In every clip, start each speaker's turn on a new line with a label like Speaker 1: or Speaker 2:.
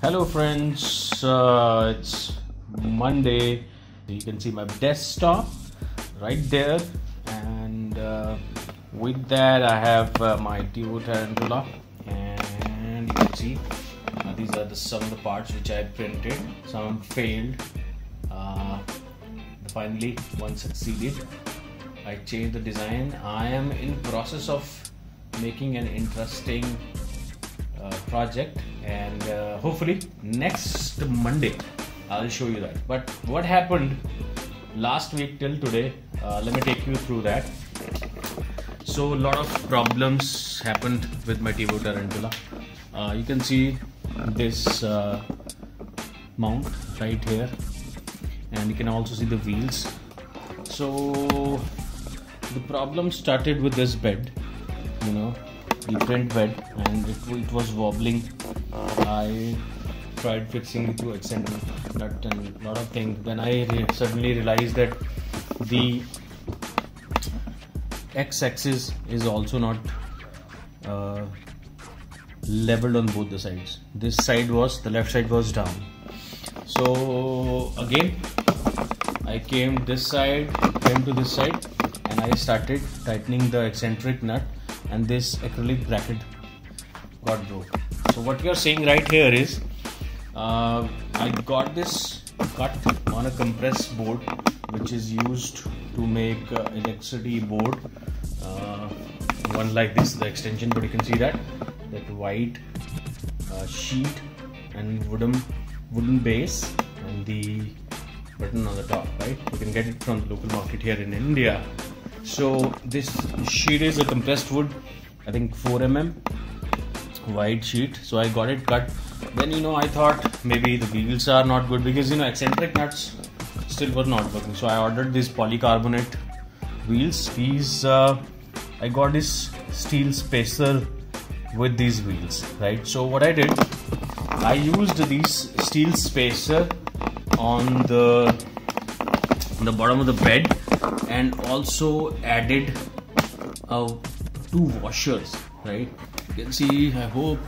Speaker 1: Hello friends, it's Monday. You can see my desktop right there, and with that I have my Tevo Tarantula, and you can see these are some of the parts which I printed. Some failed, finally one succeeded. I changed the design. I am in process of making an interesting project, and hopefully next Monday I'll show you that. But what happened last week till today, let me take you through that. So a lot of problems happened with my Tevo Tarantula. You can see this mount right here, and you can also see the wheels. So the problem started with this bed, the print bed, and it was wobbling. I tried fixing it through eccentric nut and a lot of things. Then I suddenly realized that the x-axis is also not leveled on both the sides. This side was, the left side was down. So again I came to this side, and I started tightening the eccentric nut, and this acrylic bracket got broke. So what you're seeing right here is I got this cut on a compressed board, which is used to make electricity board, one like this, the extension, but you can see that white sheet and wooden base and the button on the top, right? You can get it from the local market here in India. So this sheet is a compressed wood, I think 4 mm wide sheet. So I got it cut. Then I thought maybe the wheels are not good, because eccentric nuts still were not working. So I ordered these polycarbonate wheels. These I got this steel spacer with these wheels, right? So what I did, I used these steel spacer on the bottom of the bed, and also added 2 washers, right? You can see, I hope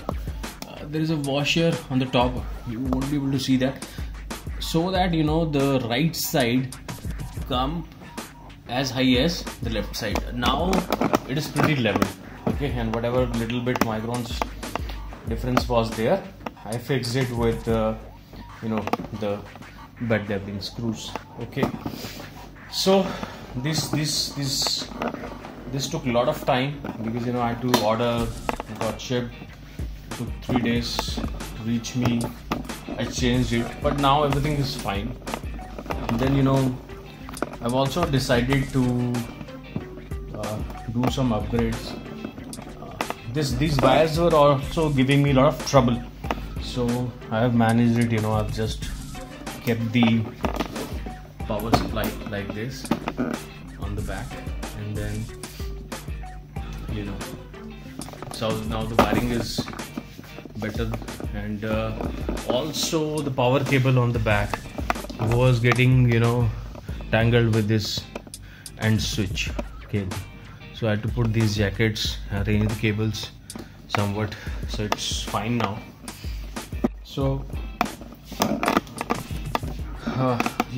Speaker 1: there is a washer on the top. You won't be able to see that, so that the right side come as high as the left side. Now it is pretty level, okay, and whatever little bit microns difference was there, I fixed it with the bed leveling screws. Okay, so this took a lot of time, because I had to order, it got shipped, it took 3 days to reach me. I changed it, but now everything is fine. And then I've also decided to do some upgrades. These wires were also giving me a lot of trouble, so I have managed it. I've just kept the power supply like this on the back, and then so now the wiring is better, and also the power cable on the back was getting tangled with this end switch cable. So I had to put these jackets, arrange the cables somewhat, so it's fine now. So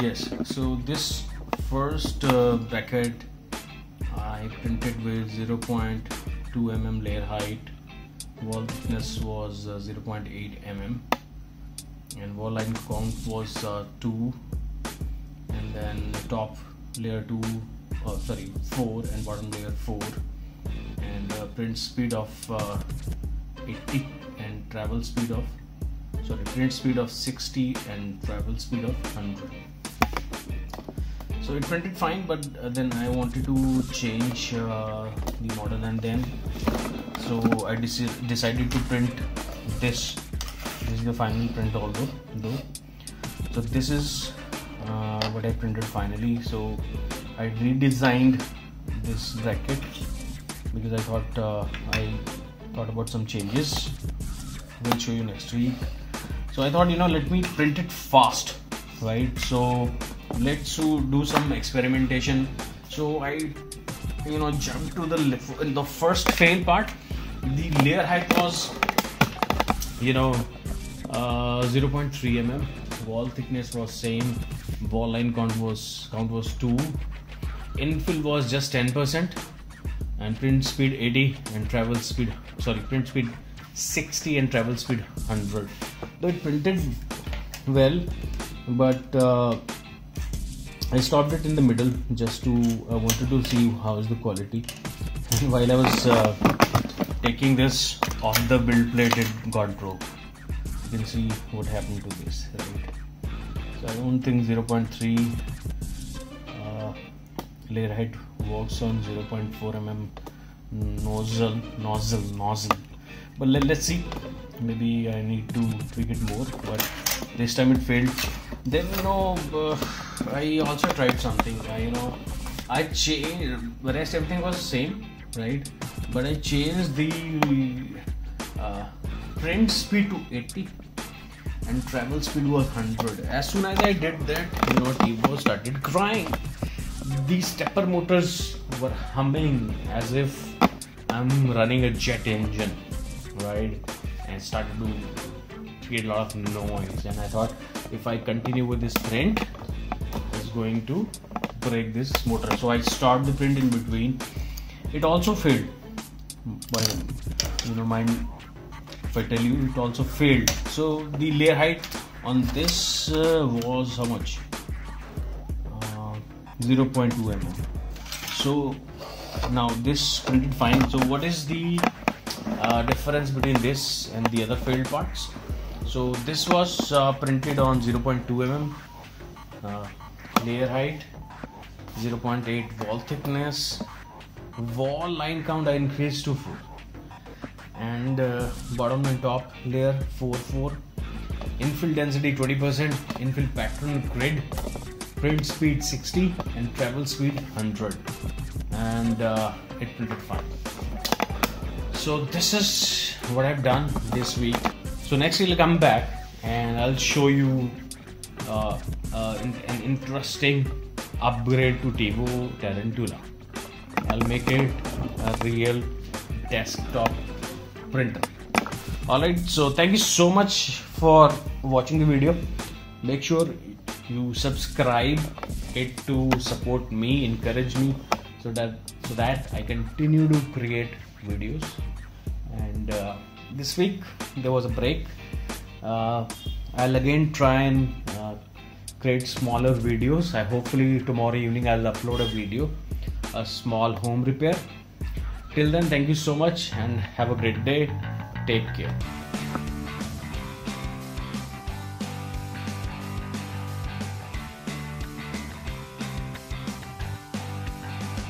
Speaker 1: yes, so this first bracket I printed with 0.2 mm layer height. Wall thickness was 0.8 mm, and wall line count was 2, and then top layer 4, and bottom layer 4, and print speed of 80 and travel speed of print speed of 60 and travel speed of 100. So it printed fine, but then I wanted to change the model, and then so I decided to print this. This is the final print though. So this is what I printed finally. So I redesigned this bracket, because I thought about some changes. We'll show you next week. So I thought, let me print it fast, right? So let's do some experimentation. So I jumped to the first fail part. The layer height was 0.3 mm. Wall thickness was same. Wall line count was 2. Infill was just 10%, and print speed 80 and travel speed print speed 60 and travel speed 100. Though it printed well, but I stopped it in the middle just to wanted to see how is the quality. And while I was taking this off the build plate, it got broke. You can see what happened to this, right? So I don't think 0.3 layer height works on 0.4 mm nozzle. But let's see. Maybe I need to tweak it more. But this time it failed. Then I also tried something. I changed. The rest everything was the same, right? But I changed the print speed to 80 and travel speed was 100. As soon as I did that, Tevo started crying. These stepper motors were humming as if I'm running a jet engine, right? And started to create a lot of noise. And I thought, if I continue with this print, it's going to break this motor. So I stopped the print in between. It also failed. Mind if I tell you, it also failed. So the layer height on this was how much? 0.2 mm. So now this printed fine. So what is the difference between this and the other failed parts? So this was printed on 0.2 mm, layer height, 0.8 wall thickness, wall line count I increased to 4, and bottom and top layer 4, infill density 20%, infill pattern grid, print speed 60 and travel speed 100, and it printed fine. So this is what I've done this week. So next week I'll come back and I'll show you an interesting upgrade to Tevo Tarantula. I'll make it a real desktop printer. Alright, so thank you so much for watching the video. Make sure you subscribe it to support me, encourage me, so that I continue to create videos. And this week there was a break. I'll again try and create smaller videos. Hopefully tomorrow evening I'll upload a video, a small home repair. Till then, thank you so much and have a great day. Take care.